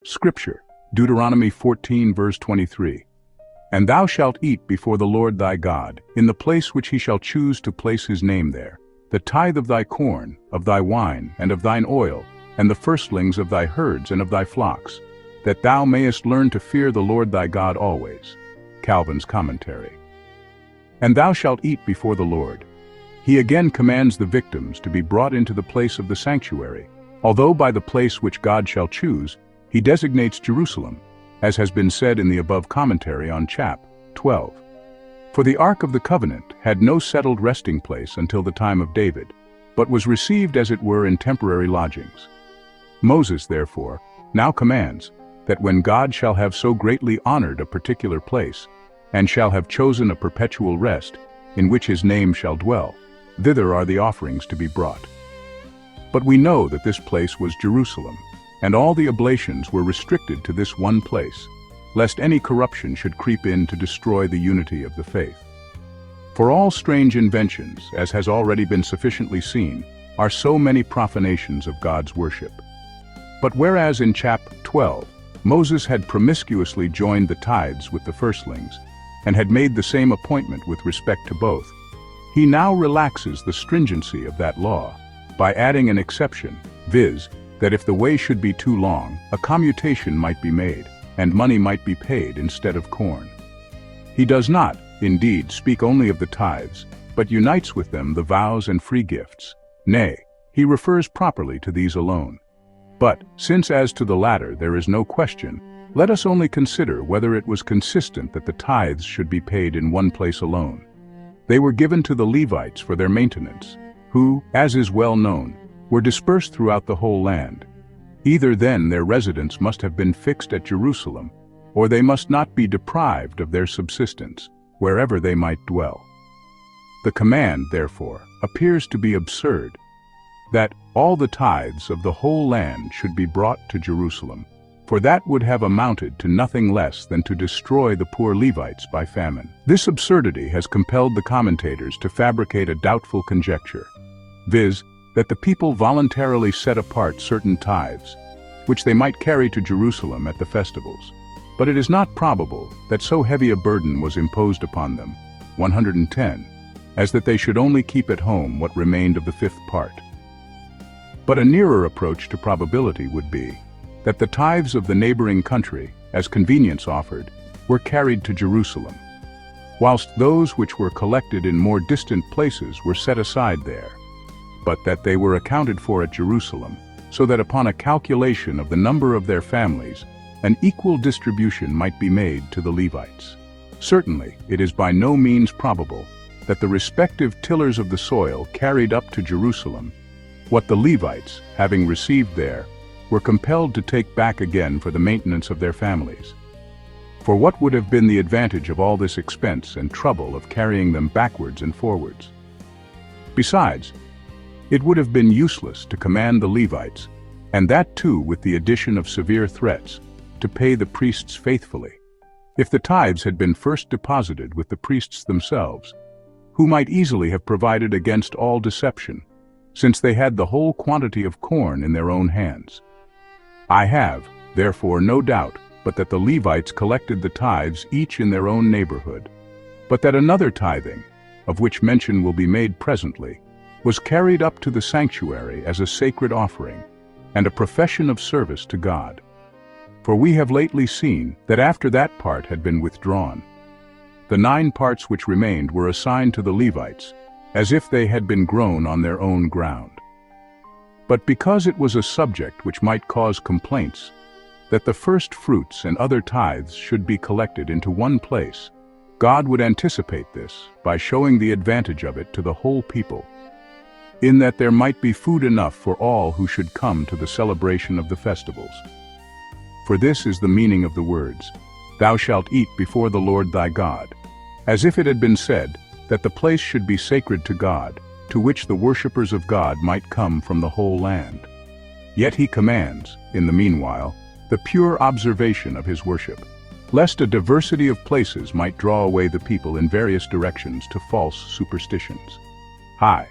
Scripture, Deuteronomy 14 verse 23. And thou shalt eat before the Lord thy God, in the place which he shall choose to place his name there, the tithe of thy corn, of thy wine, and of thine oil, and the firstlings of thy herds and of thy flocks, that thou mayest learn to fear the Lord thy God always. Calvin's Commentary. And thou shalt eat before the Lord. He again commands the victims to be brought into the place of the sanctuary, although by the place which God shall choose, he designates Jerusalem, as has been said in the above commentary on chap. 12. For the Ark of the Covenant had no settled resting place until the time of David, but was received as it were in temporary lodgings. Moses, therefore, now commands that when God shall have so greatly honored a particular place, and shall have chosen a perpetual rest, in which his name shall dwell, thither are the offerings to be brought. But we know that this place was Jerusalem, and all the oblations were restricted to this one place, lest any corruption should creep in to destroy the unity of the faith. For all strange inventions, as has already been sufficiently seen, are so many profanations of God's worship. But whereas in chap. 12, Moses had promiscuously joined the tithes with the firstlings, and had made the same appointment with respect to both, he now relaxes the stringency of that law by adding an exception, viz., that if the way should be too long, a commutation might be made, and money might be paid instead of corn. He does not, indeed, speak only of the tithes, but unites with them the vows and free gifts. Nay, he refers properly to these alone. But, since as to the latter there is no question, let us only consider whether it was consistent that the tithes should be paid in one place alone. They were given to the Levites for their maintenance, who, as is well known, were dispersed throughout the whole land. Either then their residence must have been fixed at Jerusalem, or they must not be deprived of their subsistence, wherever they might dwell. The command, therefore, appears to be absurd, that all the tithes of the whole land should be brought to Jerusalem, for that would have amounted to nothing less than to destroy the poor Levites by famine. This absurdity has compelled the commentators to fabricate a doubtful conjecture, viz., that the people voluntarily set apart certain tithes, which they might carry to Jerusalem at the festivals. But it is not probable that so heavy a burden was imposed upon them, 110, as that they should only keep at home what remained of the fifth part. But a nearer approach to probability would be that the tithes of the neighboring country, as convenience offered, were carried to Jerusalem, whilst those which were collected in more distant places were set aside there, but that they were accounted for at Jerusalem, so that upon a calculation of the number of their families, an equal distribution might be made to the Levites. Certainly, it is by no means probable that the respective tillers of the soil carried up to Jerusalem what the Levites, having received there, were compelled to take back again for the maintenance of their families. For what would have been the advantage of all this expense and trouble of carrying them backwards and forwards? Besides, it would have been useless to command the Levites, and that too with the addition of severe threats, to pay the priests faithfully, if the tithes had been first deposited with the priests themselves, who might easily have provided against all deception, since they had the whole quantity of corn in their own hands. I have, therefore, no doubt but that the Levites collected the tithes each in their own neighborhood, but that another tithing, of which mention will be made presently, was carried up to the sanctuary as a sacred offering and a profession of service to God. For we have lately seen that after that part had been withdrawn, the 9 parts which remained were assigned to the Levites, as if they had been grown on their own ground. But because it was a subject which might cause complaints, that the first fruits and other tithes should be collected into one place, God would anticipate this by showing the advantage of it to the whole people, in that there might be food enough for all who should come to the celebration of the festivals. For this is the meaning of the words, "Thou shalt eat before the Lord thy God," as if it had been said that the place should be sacred to God, to which the worshippers of God might come from the whole land. Yet he commands, in the meanwhile, the pure observation of his worship, lest a diversity of places might draw away the people in various directions to false superstitions. Hi.